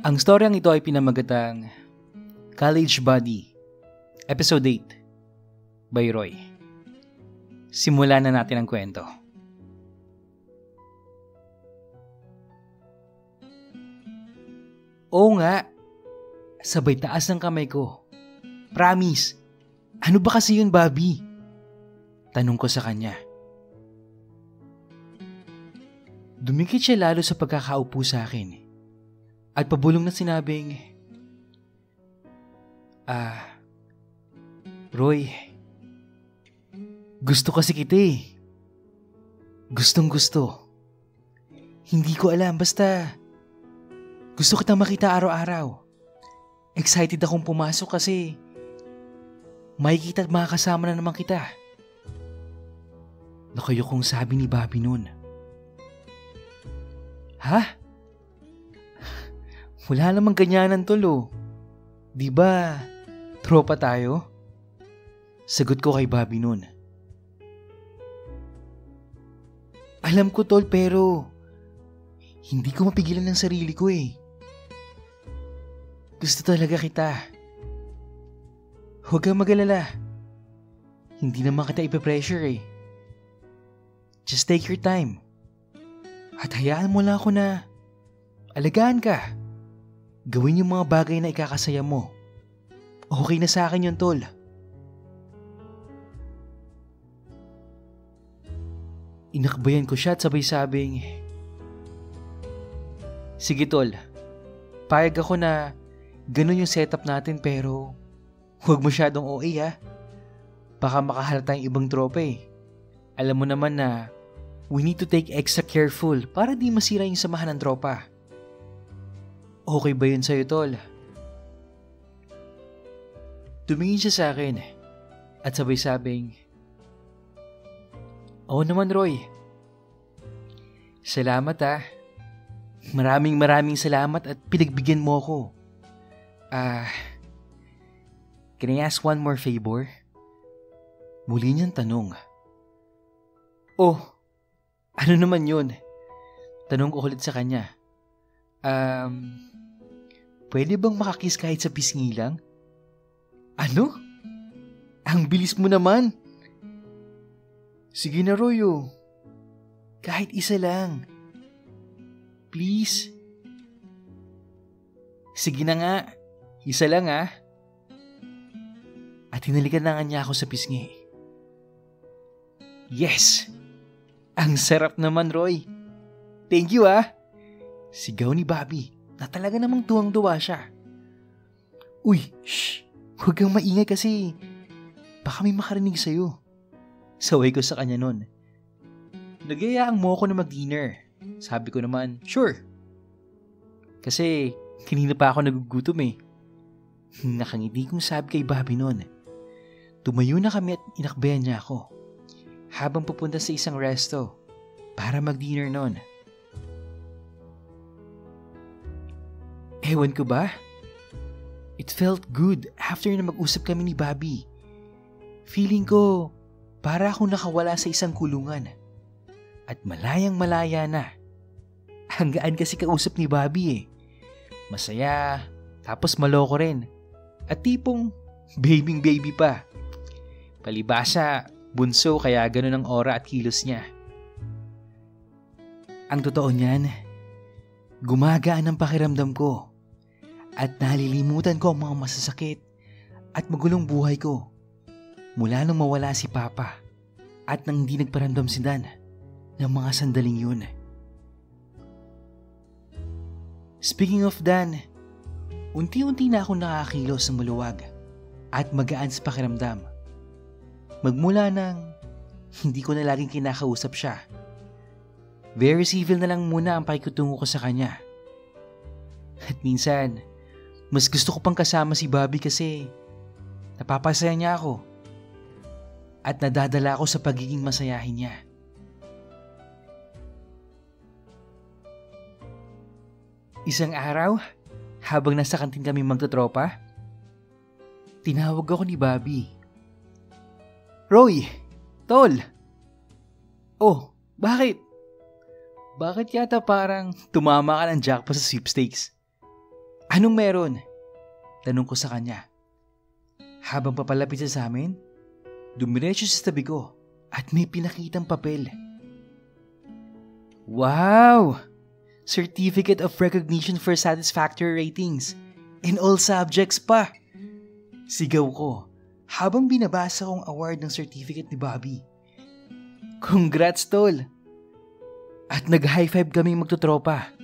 Ang storyang ito ay pinamagatang College Buddy, Episode 8 by Roy. Simulan na natin ang kwento. Oo nga, sabay taas ng kamay ko. Promise, ano ba kasi yun, Bobby? Tanong ko sa kanya. Dumikit siya lalo sa pagkakaupo sa akin at pabulong na sinabing, Roy, gusto kasi kita eh. Gustong gusto. Hindi ko alam, basta gusto kitang makita araw-araw. Excited akong pumasok kasi makikita at makakasama na naman kita. Nakayo kong sabi ni Bobby noon. Ha? Wala namang ganyanan tol. Diba, tropa tayo? Sagot ko kay Bobby noon. Alam ko tol, pero hindi ko mapigilan ng sarili ko eh. Gusto talaga kita. Huwag kang mag-alala. Hindi naman kita ipe-pressure eh. Just take your time. At hayaan mo lang ako na alagaan ka. Gawin yung mga bagay na ikakasaya mo. Okay na sa akin yun, tol. Inakbayan ko siya at sabay-sabing, sige tol, payag ako na ganun yung setup natin pero huwag masyadong OA ha. Baka makahalata yung ibang tropa eh. Alam mo naman na we need to take extra careful para di masira yung samahan ng tropa. Okay ba yun sa'yo, tol? Tumingin siya sa akin at sabay-sabing, oo naman, Roy. Salamat ha. Maraming salamat at pinagbigyan mo ako. Can I ask one more favor? Muli niyang tanong. Oh, ano naman yun? Tanong ko ulit sa kanya. Pwede bang makakiss kahit sa pisngi lang? Ano? Ang bilis mo naman. Sige na, Royo. Kahit isa lang. Please. Sige na nga. Isa lang ah. At hinalikan na nga niya ako sa pisngi. Yes! Ang sarap naman, Roy. Thank you ah. Sigaw ni Bobby na talaga namang tuwang-tuwa siya. Uy, shh! Huwag kang maingay kasi baka may makarinig sa'yo. Saway ko sa kanya nun. Nagyayaan mo ako na mag-dinner. Sabi ko naman, sure. Kasi kanina pa ako nagugutom eh. Nakangiti kong sabi kay Bobby nun. Tumayo na kami at inakbayan niya ako habang pupunta sa isang resto para mag-dinner nun. Ewan ko ba? It felt good after na mag-usap kami ni Bobby. Feeling ko para akong nakawala sa isang kulungan. At malayang-malaya na. Ang gaan kasi kausap ni Bobby eh. Masaya, tapos maloko rin. At tipong baby pa. Palibasa, bunso kaya ganun ang aura at kilos niya. Ang totoo niyan, gumagaan ang pakiramdam ko. At nalilimutan ko ang mga masasakit at magulong buhay ko. Mula nung mawala si Papa at nang hindi nagparamdam si Dan ng mga sandaling yun. Speaking of Dan, unti-unti na akong nakakilos ng maluwag at magaan sa pakiramdam. Magmula nang hindi ko na laging kinakausap siya. Very civil na lang muna ang pakikutungo ko sa kanya. At minsan, mas gusto ko pang kasama si Bobby kasi napapasaya niya ako. At nadadala ako sa pagiging masayahin niya. Isang araw, habang nasa kantin kami magtotropa, tinawag ako ni Bobby. Roy! Tol! Oh, bakit? Bakit yata parang tumama ka ng jackpot sa sweepstakes? Anong meron? Tanong ko sa kanya. Habang papalapit siya sa amin, dumiretso sa tabi ko at may pinakitang papel. Wow! Certificate of Recognition for Satisfactory Ratings in all subjects pa! Sigaw ko habang binabasa kong award ng certificate ni Bobby. Congrats, tol! At nag-high five kaming magtutropa.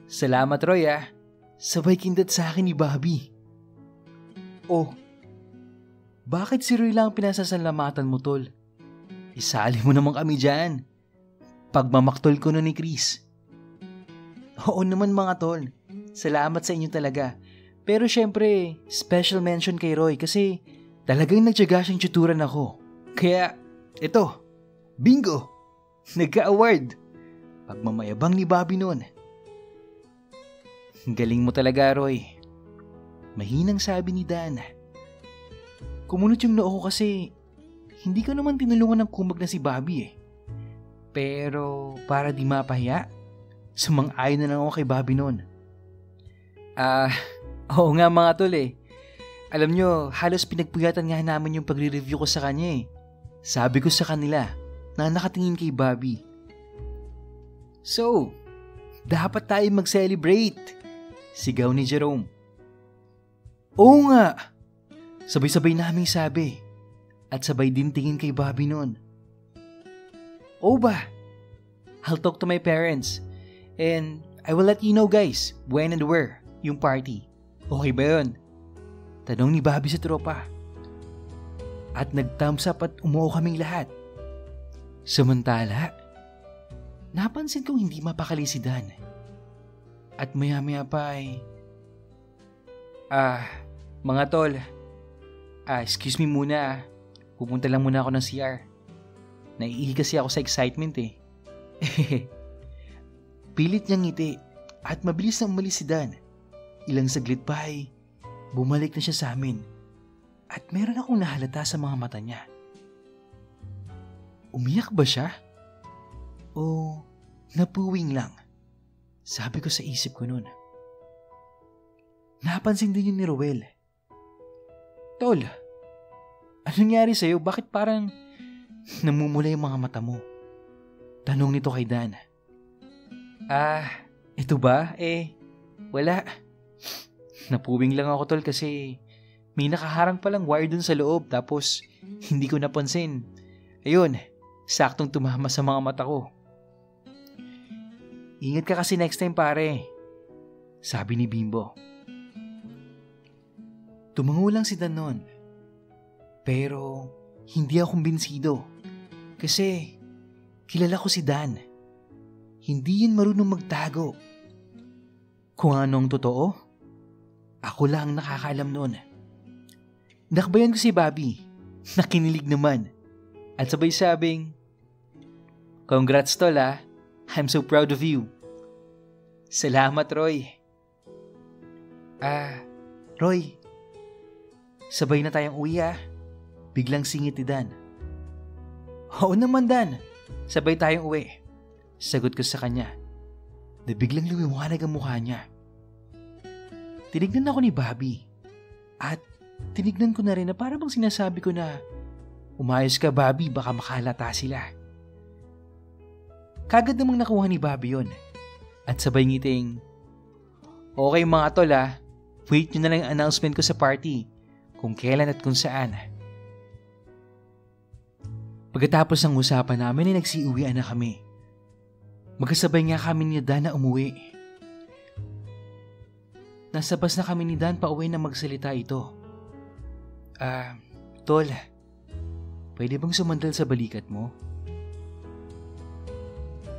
Salamat, Roy, ah. Sabay kindat sa akin ni Bobby. Oh, bakit si Roy lang pinasasalamatan mo, tol? Isali mo naman kami dyan. Pagmamaktol ko nun ni Chris. Oo naman mga tol. Salamat sa inyo talaga. Pero syempre, special mention kay Roy kasi talagang nagtyaga siyang tuturan ako. Kaya, ito, bingo! Nagka-award. Pagmamayabang ni Bobby nun. Galing mo talaga, Roy. Mahinang sabi ni Dan. Kumunot yung noo ko kasi hindi ko naman tinulungan ng kumag na si Bobby eh. Pero para di mapahiya, sumang-ayon na lang ako kay Bobby noon. Oo nga mga tol eh. Alam nyo, halos pinagpuyatan nga namin yung pagre-review ko sa kanya eh. Sabi ko sa kanila na nakatingin kay Bobby. So, dapat tayo mag-celebrate. Sigaw ni Jerome. Oo nga. Sabay-sabay naming sabi. At sabay din tingin kay Bobby noon. Oo ba? I'll talk to my parents. And I will let you know guys when and where yung party. Okay ba yun? Tanong ni Bobby sa tropa. At nag-thumbs up at umuo kaming lahat. Samantala, napansin kong hindi mapakali si Dan. At maya-maya pa ay... mga tol. Excuse me muna. Pupunta lang muna ako ng CR. Naiihi kasi ako sa excitement eh. Pilit niyang ngiti at mabilis na umalis si Dan. Ilang saglit pa ay bumalik na siya sa amin. At meron akong nahalata sa mga mata niya. Umiyak ba siya? O napuwing lang? Sabi ko sa isip ko noon. Napansin din yun ni Rowel. Tol, anong nangyari sa'yo? Bakit parang namumula yung mga mata mo? Tanong nito kay Dan. Ito ba? Wala. Napuwing lang ako tol kasi may nakaharang palang wire dun sa loob tapos hindi ko napansin. Ayun, saktong tumama sa mga mata ko. Ingat ka kasi next time pare. Sabi ni Bimbo. Tumango lang si Dan noon. Pero hindi ako kumbinsido. Kasi kilala ko si Dan. Hindi yun marunong magtago. Kung anong totoo, ako lang nakakaalam noon. Nakbayan ko si Bobby. Nakinilig naman. At sabay sabing, "Congrats tol ah. I'm so proud of you." Salamat Roy. Roy, sabay na tayong uwi ah. Biglang singit ni Dan. Oo naman Dan, sabay tayong uwi. Sagot ko sa kanya. Na biglang lumiwanag ang mukha niya. Tinignan ako ni Bobby. At tinignan ko na rin na para bang sinasabi ko na, umayos ka Bobby, baka makalata sila. Kagad namang nakuha ni Bobby yun. At sabay ngiting, okay mga tol ah, wait nyo na lang ang announcement ko sa party, kung kailan at kung saan. Pagkatapos ng usapan namin ay nagsiuwian na kami. Magkasabay nga kami ni Dan na umuwi. Nasa bus na kami ni Dan pa uwi na magsalita ito. Tol, pwede bang sumandal sa balikat mo?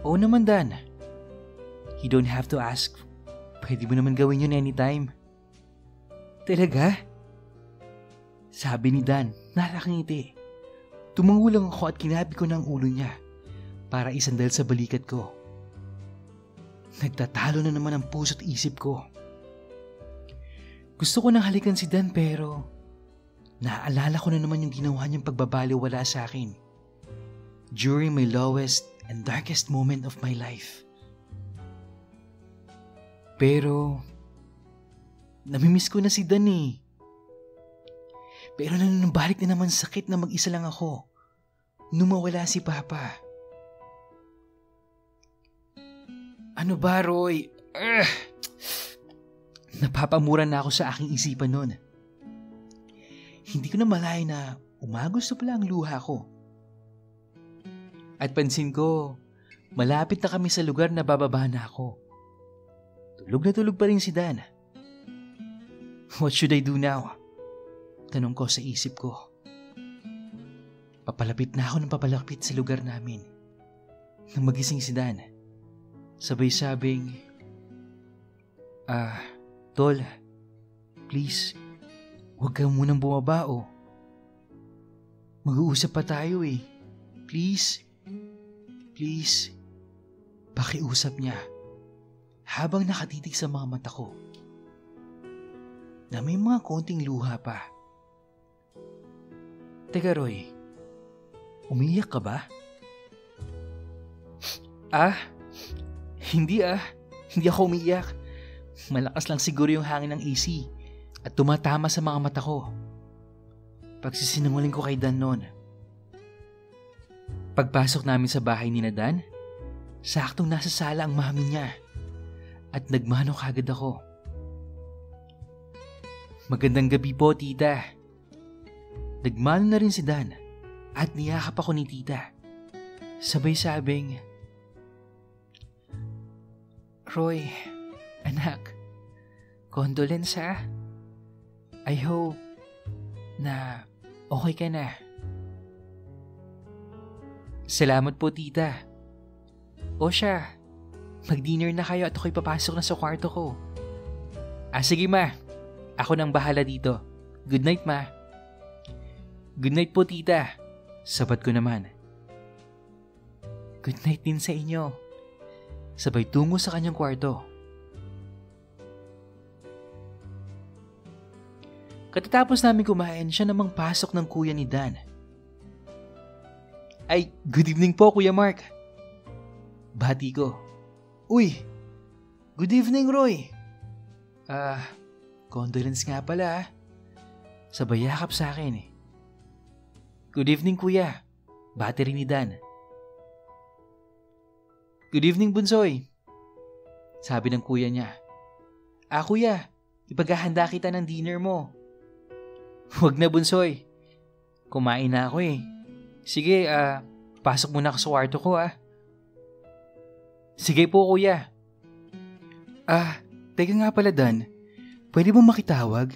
Oo naman Dan. You don't have to ask. Pwede mo naman gawin yun anytime. Talaga? Sabi ni Dan, nakakangiti. Tumango lang ako at kinabi ko ng ulo niya para isandal sa balikat ko. Nagtatalo na naman ang puso't isip ko. Gusto ko nang halikan si Dan pero naaalala ko na naman yung ginawa niyang pagbabaliwala sa akin during my lowest and darkest moment of my life. Pero, namimiss ko na si Dan eh. Pero nananambalik na naman sakit na mag-isa lang ako nung mawala si Papa. Ano ba, Roy? Napapamura na ako sa aking isipan nun. Hindi ko na malay na umagos na pala ang luha ko. At pansin ko, malapit na kami sa lugar na bababa na ako. Tulog na tulog pa rin si Dan. What should I do now? Tanong ko sa isip ko. Papalapit na ako ng papalapit sa lugar namin. Nang magising si Dan, sabay sabing, Tol, please, huwag kang munang bumaba o. Mag-uusap pa tayo eh. Please. Please. Pakiusap niya habang nakatitig sa mga mata ko na may mga konting luha pa. Teka Roy, umiyak ka ba? Hindi ako umiyak. Malakas lang siguro yung hangin ng AC at tumatama sa mga mata ko. Pagsisinungaling ko kay Dan noon. Pagpasok namin sa bahay ni Dan, saktong nasa sala ang mami niya at nagmano kagad ako. Magandang gabi po, tita. Nagmano na rin si Dan at niyakap ako ni tita. Sabay sabing, Roy, anak, condolence ha. I hope na okay ka na. Salamat po, tita. O siya, mag-dinner na kayo at ako'y papasok na sa kwarto ko. Sige ma, ako nang bahala dito. Good night ma. Good night po, tita. Sabat ko naman. Good night din sa inyo. Sabay tungo sa kanyang kwarto. Katatapos namin kumain, siya namang pasok ng kuya ni Dan. Ay, good evening po, Kuya Mark. Bati ko. Uy, good evening, Roy. Condolence nga pala. Sabay yakap sa akin eh. Good evening, Kuya. Bati rin ni Dan. Good evening, Bunsoy. Sabi ng kuya niya. Kuya, ipaghahanda kita ng dinner mo. Huwag na, Bunsoy. Kumain na ako eh. Sige, pasok muna ako sa kwarto ko Sige po, kuya. Teka nga pala, Dan. Pwede bang makitawag?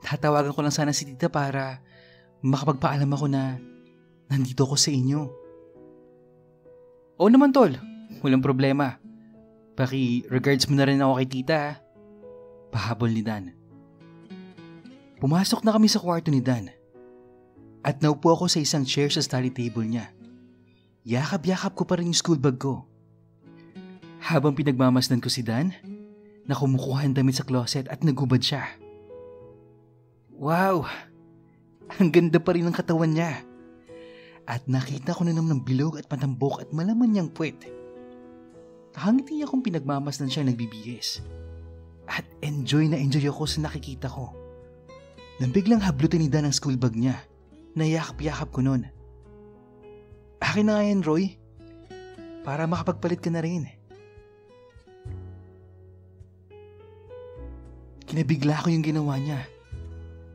Tatawagan ko lang sana si tita para makapagpaalam ako na nandito ko sa inyo. Oo naman, tol. Walang problema. Paki-regards mo na rin ako kay tita. Pahabol ni Dan. Pumasok na kami sa kwarto ni Dan. At naupo ako sa isang chair sa study table niya. Yakap-yakap ko pa rin yung school bag ko. Habang pinagmamasdan ko si Dan, na kumukuha ang damit sa closet at nagubad siya. Wow! Ang ganda pa rin ng katawan niya. At nakita ko na naman ng bilog at matambok at malaman niyang puwet. Nakangiti akong pinagmamasdan siya nagbibihis. At enjoy na enjoy ako sa nakikita ko. Nang biglang hablutin ni Dan ang school bag niya. Nayakap-yakap ko nun. Akin na nga yan, Roy. Para makapagpalit ka na rin. Kinabigla ko yung ginawa niya.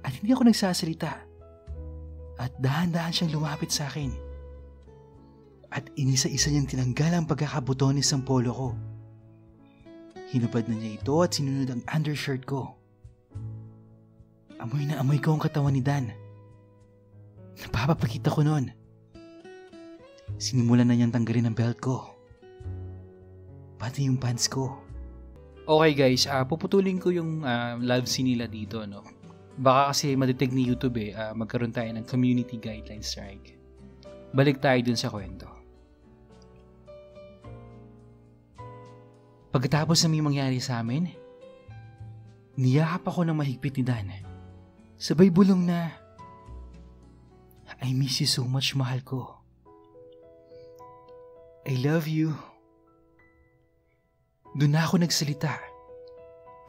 At hindi ako nagsasalita. At dahan-dahan siyang lumapit sa akin. At inisa-isa niyang tinanggal ang pagkakabutones ng polo ko. Hinubad na niya ito at sinunod ang undershirt ko. Amoy na amoy ko ang katawan ni Dan. Napapakita ko noon. Sinimulan na niyang tanggalin ang belt ko. Pati yung pants ko. Okay guys, puputulin ko yung love scene nila dito, no? Baka kasi madetect ni YouTube magkaroon tayo ng community guidelines strike. Balik tayo dun sa kwento. Pagkatapos na may mangyari sa amin, niyakap ako ng mahigpit ni Dan. Sabay bulong na, I miss you so much, mahal ko. I love you. Doon na ako nagsalita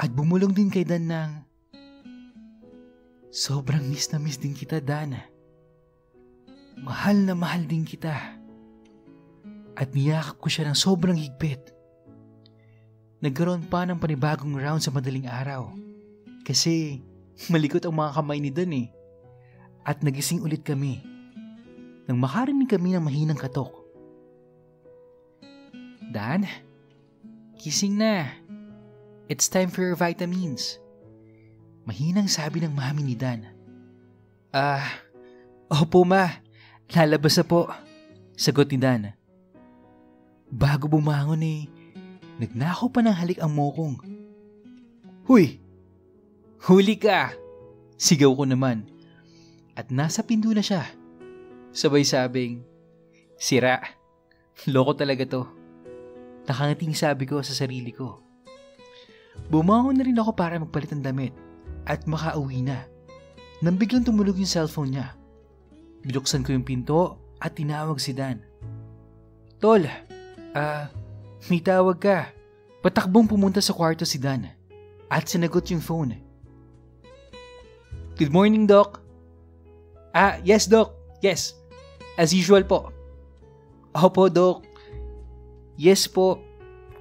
At bumulong din kay Dan ng, sobrang miss na miss din kita, Dan. Mahal na mahal din kita. At niyakap ko siya ng sobrang higpit. Nagkaroon pa ng panibagong round sa madaling araw. Kasi malikot ang mga kamay ni Dan eh. At nagising ulit kami. Nang makarinig kami ng mahinang katok. Dan, gising na. It's time for your vitamins. Mahinang sabi ng mami ni Dan. Opo ma, lalabas na po. Sagot ni Dan. Bago bumangon nagnakaw pa ng halik ang mokong. Huy! Huli ka! Sigaw ko naman. At nasa pinto na siya. Sabay sabing, sira. Loko talaga to. Nakangating sabi ko sa sarili ko. Bumangon na rin ako para magpalit ng damit at makauwi na. Nang biglang tumulog yung cellphone niya. Binuksan ko yung pinto at tinawag si Dan. Tol, may tawag ka. Patakbong pumunta sa kwarto si Dan at sinagot yung phone. Good morning, Doc. Yes, Doc. Yes. As usual po. Opo, Doc. Yes po.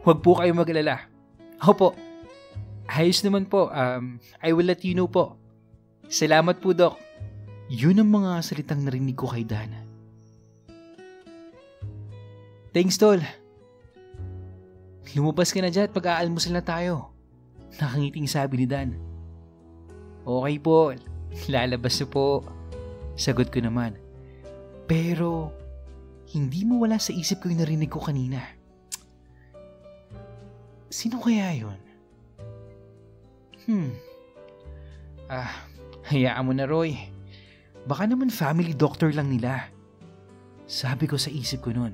Huwag po kayo mag-alala. Opo. Ayos naman po. I will let you know po. Salamat po, Doc. Yun ang mga salitang narinig ko kay Dan. Thanks, Tol. Lumabas ka na dyan at pag-aalmusal na tayo. Nakangiting sabi ni Dan. Okay po. Lalabas na po. Sagot ko naman. Pero, hindi mo wala sa isip ko yung narinig ko kanina. Sino kaya yun? Hayaan mo na, Roy. Baka naman family doctor lang nila. Sabi ko sa isip ko nun.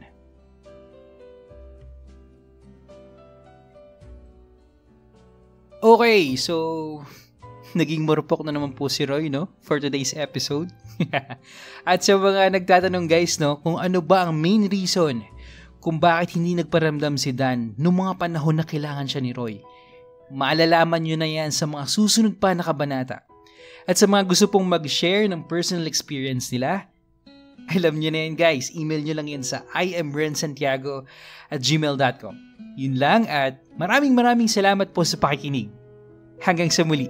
Okay, so naging marupok na naman po si Roy, no? For today's episode. At sa mga nagtatanong guys, no? Kung ano ba ang main reason kung bakit hindi nagparamdam si Dan noong mga panahon na kailangan siya ni Roy. Maalalaman nyo na yan sa mga susunod pa na kabanata. At sa mga gusto pong mag-share ng personal experience nila, alam nyo na yan guys, email nyo lang yan sa iamrensantiago@gmail.com. Yun lang at maraming salamat po sa pakikinig. Hanggang sa muli.